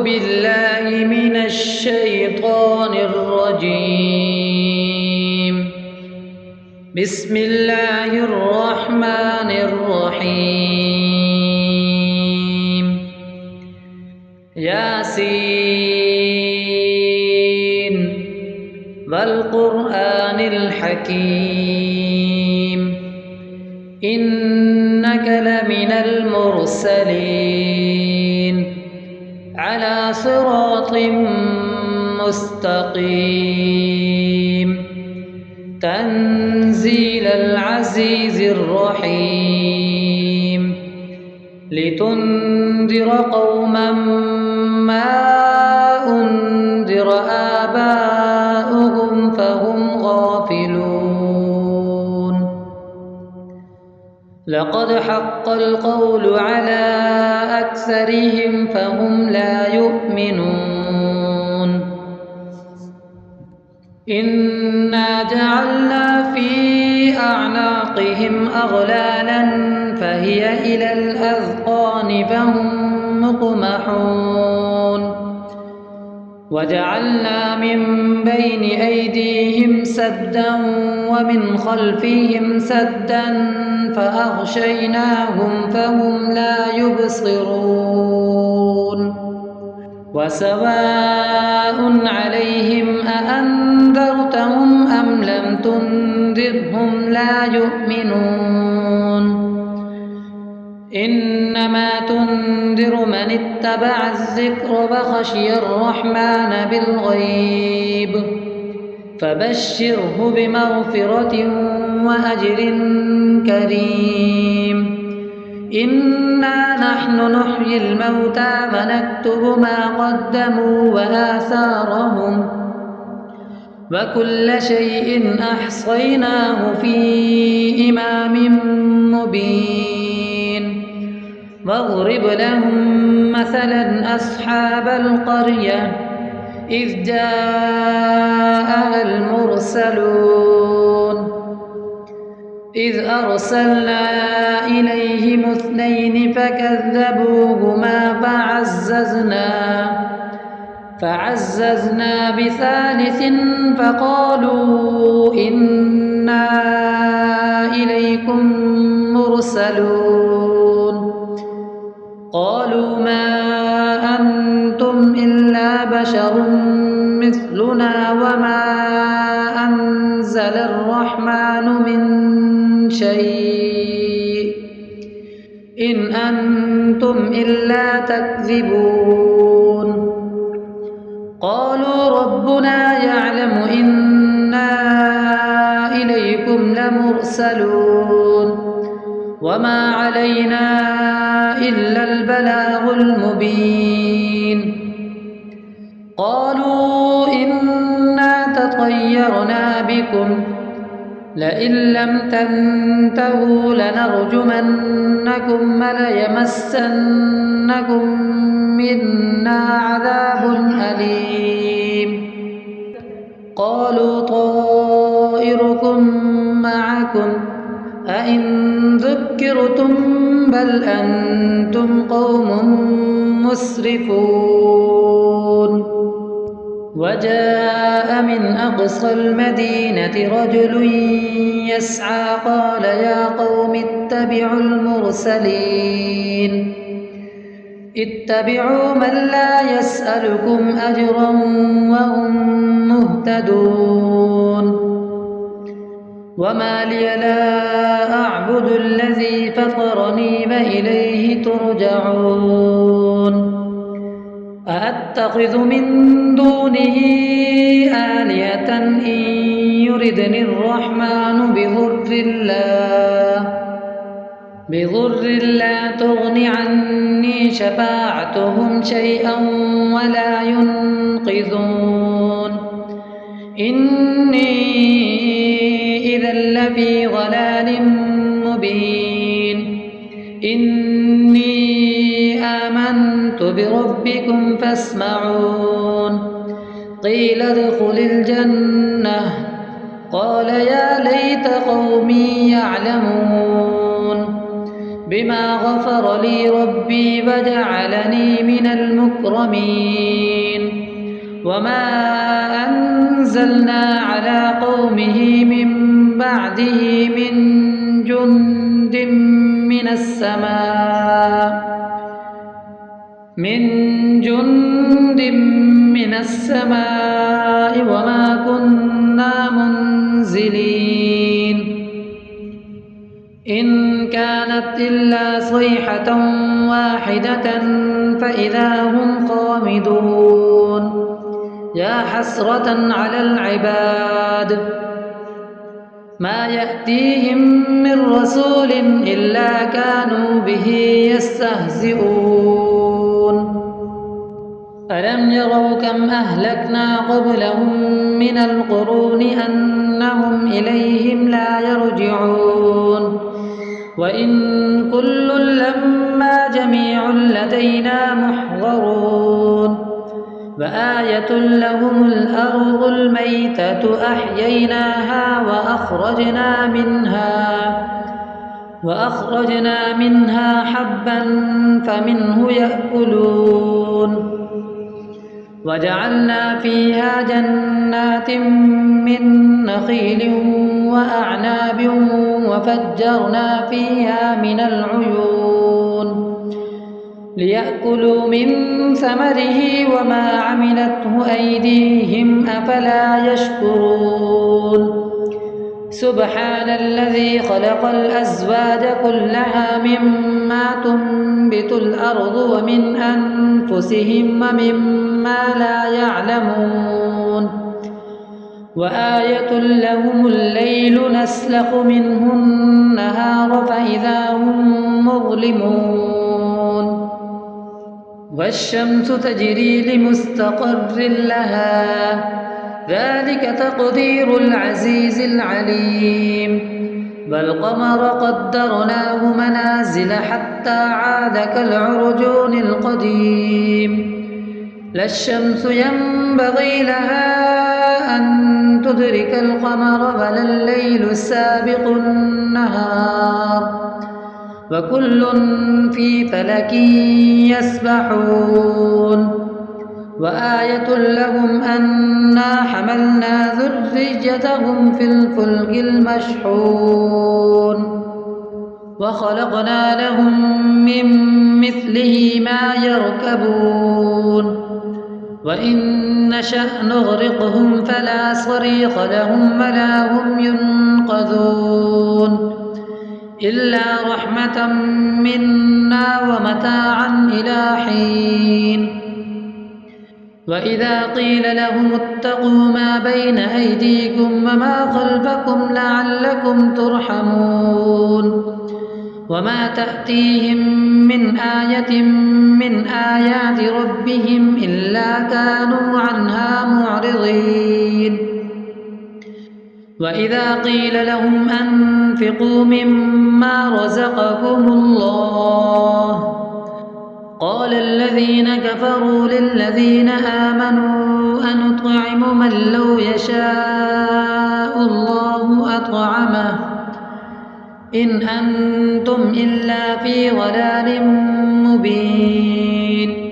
بالله من الشيطان الرجيم. بسم الله الرحمن الرحيم. ياسين والقرآن الحكيم إنك لمن المرسلين على صراط مستقيم تنزيل العزيز الرحيم لتنذر قوما ما أنذر آباؤهم فهم غافلون. لقد حق القول على أكثرهم فهم لا يؤمنون. إنا جعلنا في أعناقهم أغلالا فهي إلى الأذقان فهم مقمحون. وجعلنا من بين أيديهم سدا ومن خلفهم سدا فأغشيناهم فهم لا يبصرون. وسواء عليهم أأنذرتهم أم لم تنذرهم لا يؤمنون. إنما تنذر من اتبع الذكر وخشي الرحمن بالغيب فبشره بمغفرة وأجر كريم. إنا نحن نحيي الموتى ونكتب ما قدموا وآثارهم وكل شيء أحصيناه في إمام مبين. واضرب لهم مثلا أصحاب القرية إذ جاءها المرسلون إذ أرسلنا إليهم اثنين فكذبوهما فعززنا بثالث فقالوا إنا إليكم مرسلون. قالوا ما أنتم إلا بشر مثلنا وما أنزل الرحمن من شيء إن أنتم إلا تكذبون. قالوا ربنا يعلم إنا إليكم لمرسلون وما علينا إلا البلاغ المبين. قالوا إنا تطيرنا بكم لئن لم تنتهوا لنرجمنكم وليمسنكم منا عذاب أليم. قالوا طائركم معكم أئن ذكرتم بل أنتم قوم مسرفون. وجاء من أقصى المدينة رجل يسعى قال يا قوم اتبعوا المرسلين اتبعوا من لا يسألكم أجرا وهم مهتدون. وما لي لا أعبد الذي فطرني وإليه ترجعون. أأتخذ من دونه آلهة إن يردني الرحمن بضر لا تغن عني شفاعتهم شيئا ولا ينقذون. إني إذا لفي ضلال مبين. إني آمنت بربكم فاسمعون. قيل ادخل الجنة قال يا ليت قومي يعلمون. بما غفر لي ربي وجعلني من المكرمين وما أنزلنا على قومه من بعده من جند من السماء وما كنا منزلين إن كانت إلا صيحة واحدة فإذا هم خامدون يا حسرة على العباد ما يأتيهم من رسول إلا كانوا به يستهزئون ألم يروا كم أهلكنا قبلهم من القرون أنهم إليهم لا يرجعون وإن كل لما جميع لدينا محضرون وآية لهم الأرض الميتة أحييناها وأخرجنا منها حبا فمنه يأكلون وجعلنا فيها جنات من نخيل وأعناب وفجرنا فيها من العيون ليأكلوا من ثمره وما عملته أيديهم أفلا يشكرون سبحان الذي خلق الأزواج كلها مما تنبت الأرض ومن أنفسهم ومما لا يعلمون وآية لهم الليل نسلخ منه النهار فإذا هم مظلمون والشمس تجري لمستقر لها ذلك تقدير العزيز العليم والقمر قدرناه منازل حتى عاد كالعرجون القديم لا الشمس ينبغي لها أن تدرك القمر ولا الليل سابق النهار وكل في فلك يسبحون وآية لهم أنا حملنا ذريتهم في الفلك المشحون وخلقنا لهم من مثله ما يركبون وإن نشأ نغرقهم فلا صريخ لهم ولا هم ينقذون إلا رحمة منا ومتاعا إلى حين وإذا قيل لهم اتقوا ما بين أيديكم وما خلفكم لعلكم ترحمون وما تأتيهم من آية من آيات ربهم إلا كانوا عنها معرضين وإذا قيل لهم أنفقوا مما رزقكم الله قال الذين كفروا للذين آمنوا أنطعم من لو يشاء الله أطعمه إن أنتم إلا في ضلال مبين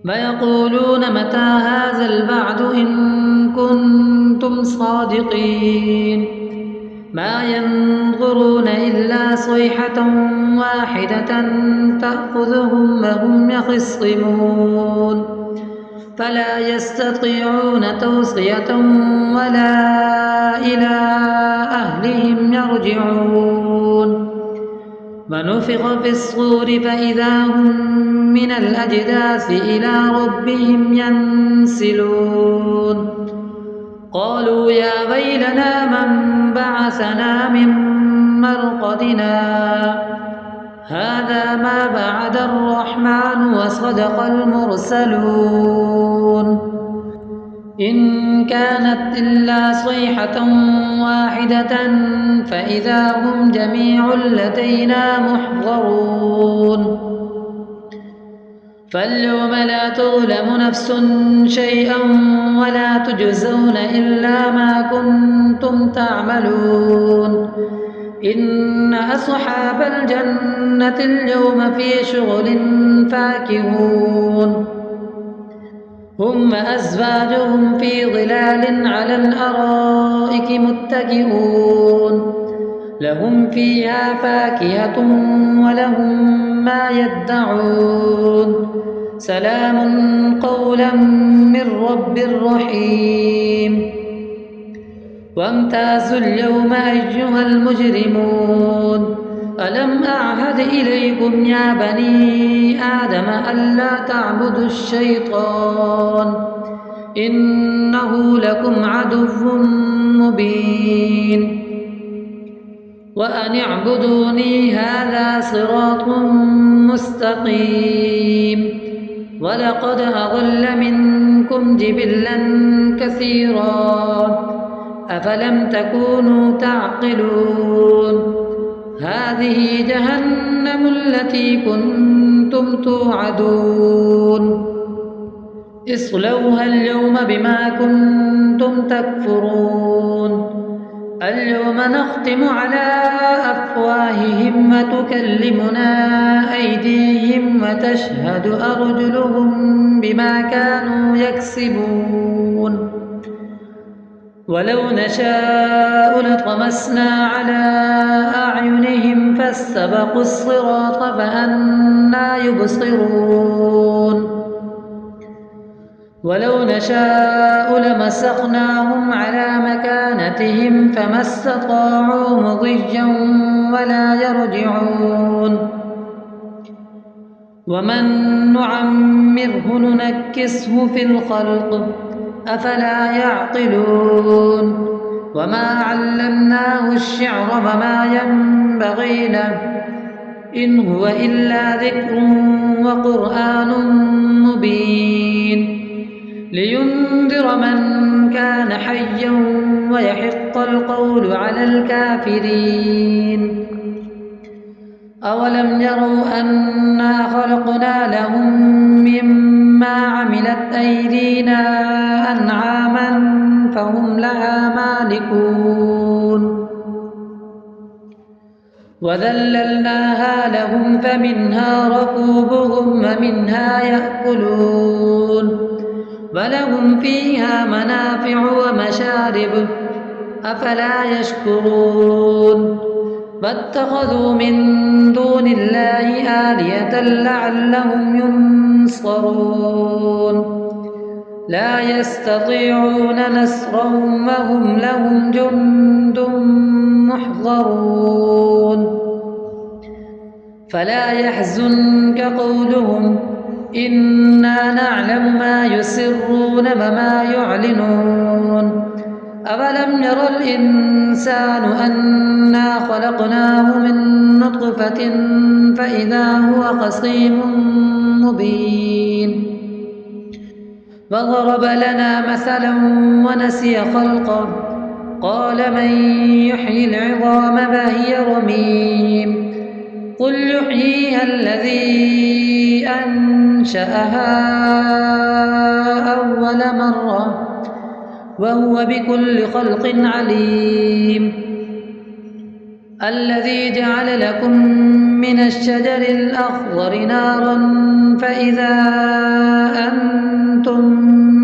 ويقولون متى هذا الوعد إن كنتم صادقين ما ينظرون إلا صيحة واحدة تأخذهم وهم يخصمون فلا يستطيعون توصية ولا إلى أهلهم يرجعون ونفخ في الصور فإذا هم من الأجداث إلى ربهم ينسلون قالوا يا ويلنا من بعثنا من مرقدنا هذا ما بعد الرحمن وصدق المرسلون إن كانت إلا صيحة واحدة فإذا هم جميع لدينا محضرون فاليوم لا تظلم نفس شيئا ولا تجزون إلا ما كنتم تعملون إن أصحاب الجنة اليوم في شغل فاكهون هم وأزواجهم في ظلال على الأرائك متكئون لهم فيها فاكهة ولهم ما يدعون سلام قولا من رب رحيم وامتازوا اليوم أيها المجرمون ألم أعهد إليكم يا بني آدم ألا تعبدوا الشيطان إنه لكم عدو مبين وأن اعبدوني هذا صراط مستقيم ولقد أضل منكم جبلا كثيرا أفلم تكونوا تعقلون هذه جهنم التي كنتم توعدون اصلوها اليوم بما كنتم تكفرون اليوم نختم على أفواههم وتكلمنا أيديهم وتشهد أرجلهم بما كانوا يكسبون ولو نشاء لطمسنا على أعينهم فاستبقوا الصراط فأنى يبصرون ولو نشاء لمسخناهم على مكانتهم فما استطاعوا مضيا ولا يرجعون ومن نعمره ننكسه في الخلق أفلا يعقلون وما علمناه الشعر وما ينبغي له إن هو إلا ذكر وقرآن مبين لينذر من كان حيا ويحق القول على الكافرين أولم يروا أنا خلقنا لهم مما عملت أيدينا أنعاما فهم لها مالكون وذللناها لهم فمنها ركوبهم ومنها يأكلون ولهم فيها منافع ومشارب أفلا يشكرون واتخذوا من دون الله آلهة لعلهم ينصرون لا يستطيعون نصرهم وهم لهم جند محضرون فلا يحزنك قولهم إنا نعلم ما يسرون وما يعلنون أولم ير الإنسان أنا خلقناه من نطفة فإذا هو خصيم مبين وضرب لنا مثلا ونسي خلقه قال من يحيي العظام وهي رميم قل يحييها الذي أنشأها أول مرة وهو بكل خلق عليم الذي جعل لكم من الشجر الأخضر نارا فإذا أنتم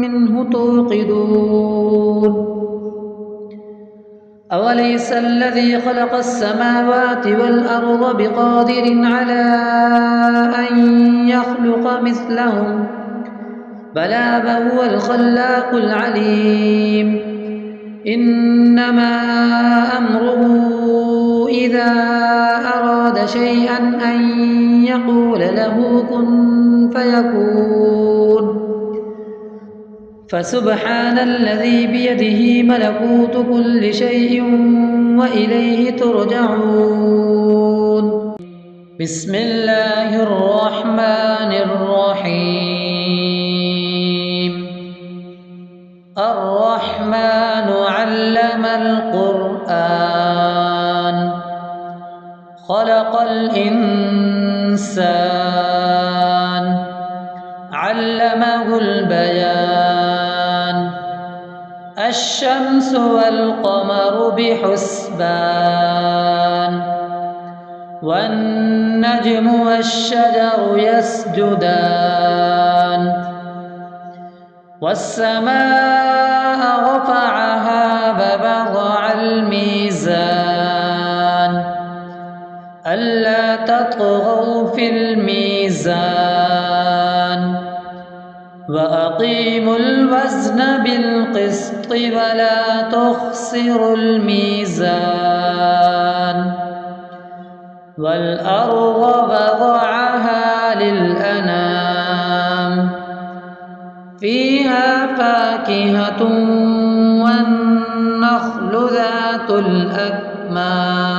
منه توقدون أوليس الذي خلق السماوات والأرض بقادر على أن يخلق مثلهم بلى وهو الخلاق العليم إنما أمره إذا أراد شيئا أن يقول له كن فيكون فسبحان الذي بيده ملكوت كل شيء وإليه ترجعون بسم الله الرحمن الرحيم الرحمن علم القرآن خلق الإنسان علمه البيان الشمس والقمر بحسبان والنجم والشجر يسجدان والسماء رفعها ووضع الميزان ألا تطغوا في الميزان وأقيموا الوزن بالقسط ولا تخسروا الميزان والأرض وضعها للأنام فيها فاكهة والنخل ذات الأكمام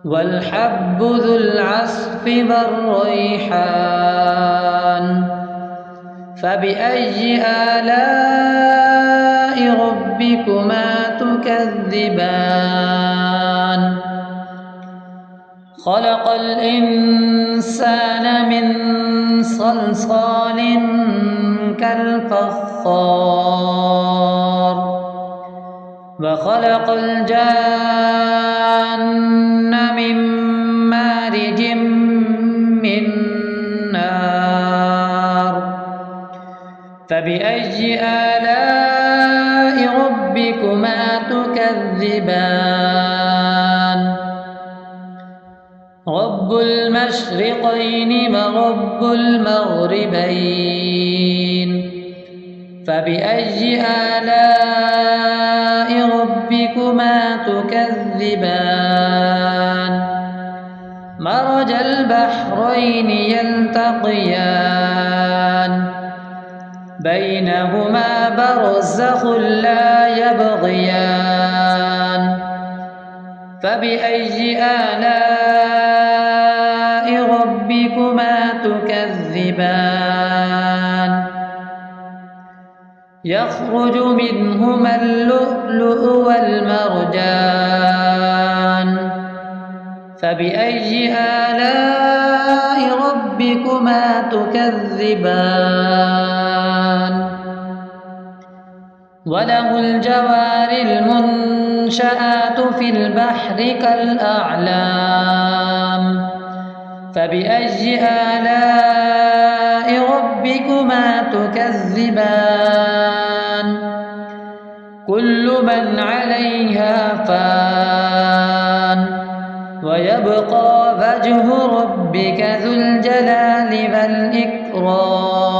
والحب ذو العصف والريحان فبأي آلاء ربكما تكذبان خلق الإنسان من صلصال كالفخار وخلق الجان من مارج من نار فبأي آلاء ربكما تكذبان رب المشرقين ورب المغربين فبأي آلاء ربكما تكذبان مرج البحرين يلتقيان بينهما برزخ لا يبغيان فبأي آلاء ربكما تكذبان يخرج منهما اللؤلؤ والمرجان فبأي آلاء ربكما تكذبان وله الجوار المنشآت في البحر كالأعلام فبأي آلاء ربكما تكذبان كل من عليها فان ويبقى وجه ربك ذو الجلال والإكرام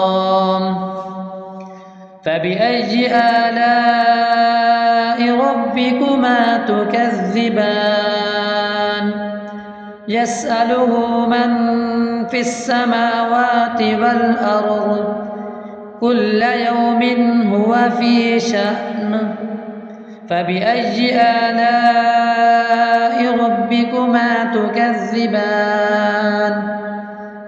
فبأي آلاء ربكما تكذبان يسأله من في السماوات والأرض كل يوم هو في شأن فبأي آلاء ربكما تكذبان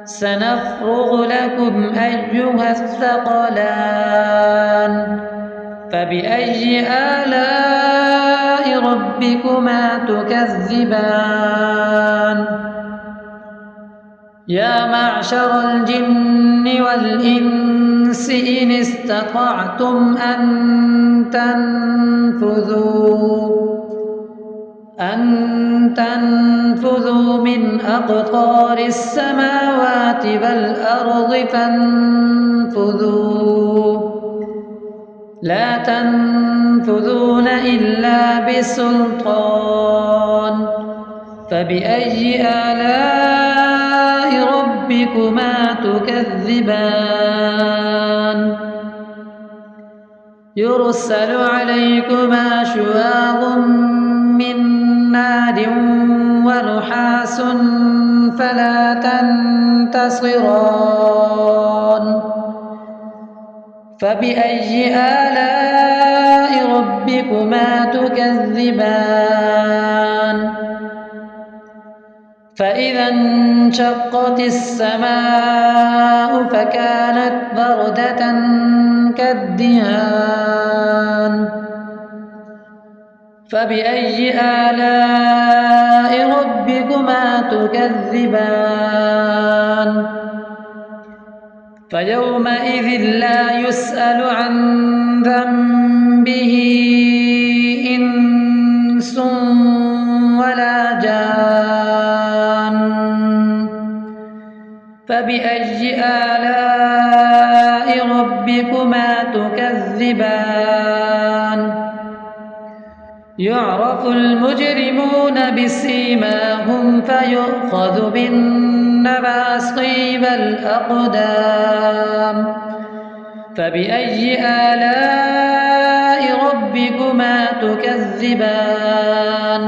سنفرغ لكم أيها الثقلان فبأي آلاء ربكما تكذبان يا معشر الجن والإنس إن استطعتم أن تنفذوا من أقطار السماوات والأرض فانفذوا لا تنفذون إلا بسلطان فبأي آلاء ربكما تكذبان يرسل عليكما شواظ من نار ونحاس فلا تنتصران فبأي آلاء ربكما تكذبان فإذا انشقت السماء فكانت بردة كالدهان فبأي آلاء ربكما تكذبان فيومئذ لا يسأل عن ذنبه إنس ولا جان. فبأي آلاء ربكما تكذبان؟ يعرف المجرمون بسيماهم فيؤخذ بالنواصي والأقدام. فبأي آلاء ربكما تكذبان؟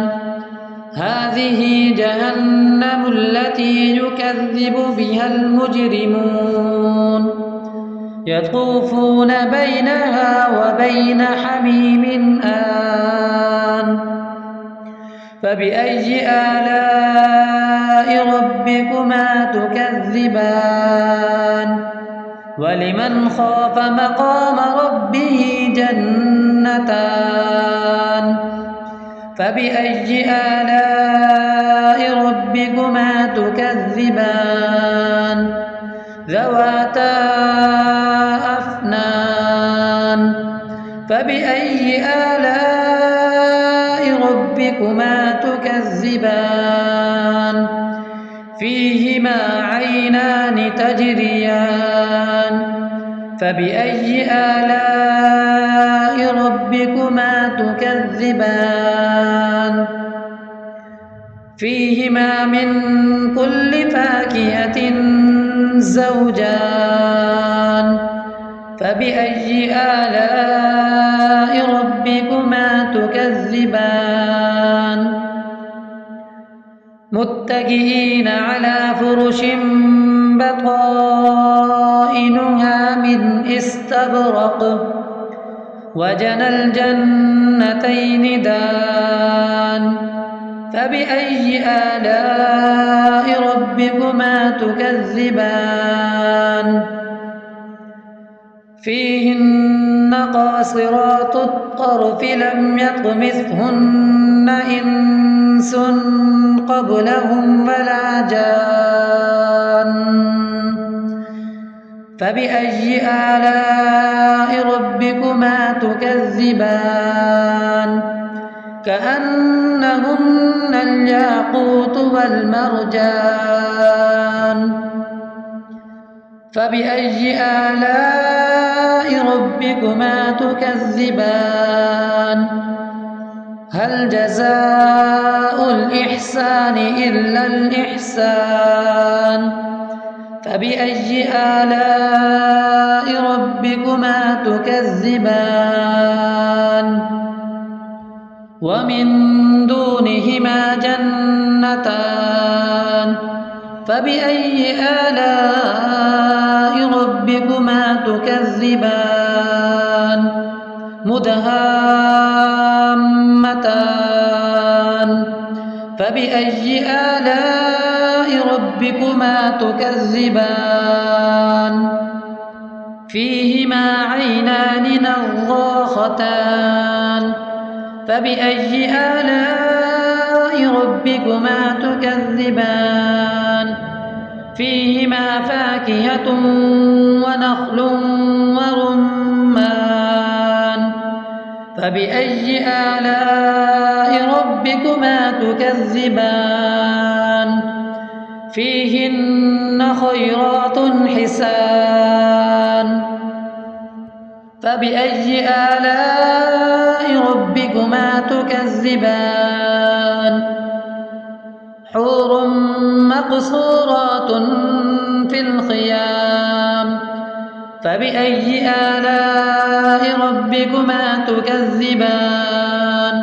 هذه جهنم التي يكذب بها المجرمون، يطوفون بينها وبين حميم آن. فبأي آلاء ربكما تكذبان؟ ولمن خاف مقام ربه جنتان. فبأي آلاء ربكما تكذبان؟ ذواتا أفنان. فبأي آلاء ربكما تكذبان؟ فيهما عينان تجريان. فبأي آلاء ربكما تكذبان؟ فيهما من كل فاكهة زوجان. فبأي آلاء ربكما تكذبان؟ متكئين على فرش بطائنها من استبرق، وجنى الجنتين دان. فبأي آلاء ربكما تكذبان؟ فيهن قاصرات الطرف لم يطمثهن إنس قبلهم ولا جان. فبأي آلاء ربكما تكذبان؟ كأنهن الياقوت والمرجان. فبأي آلاء ربكما تكذبان؟ هل جزاء الإحسان إلا الإحسان؟ فبأي آلاء ربكما تكذبان؟ ومن دونهما جنتان. فبأي آلاء ربكما تكذبان؟ مدهامتان. فبأي آلاء ربكما تكذبان؟ فيهما عينان نضاختان. فبأي آلاء ربكما تكذبان؟ فيهما فاكهة ونخل ورمان. فبأي آلاء ربكما تكذبان؟ فيهن خيرات حسان. فبأي آلاء ربكما تكذبان؟ حور مقصورات في الخيام. فبأي آلاء ربكما تكذبان؟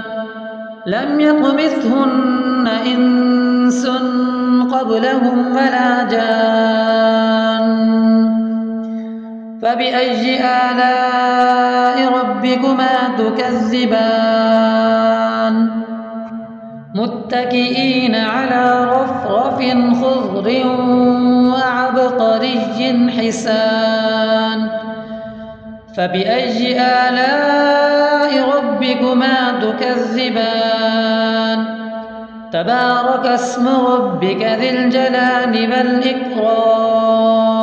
لم يطمثهن إنس قبلهم ولا جان. فبأي آلاء ربكما تكذبان؟ متكئين على رفرف خضر وعبقري حسان. فبأي آلاء ربكما تكذبان؟ تبارك اسم ربك ذي الجلال والإكرام.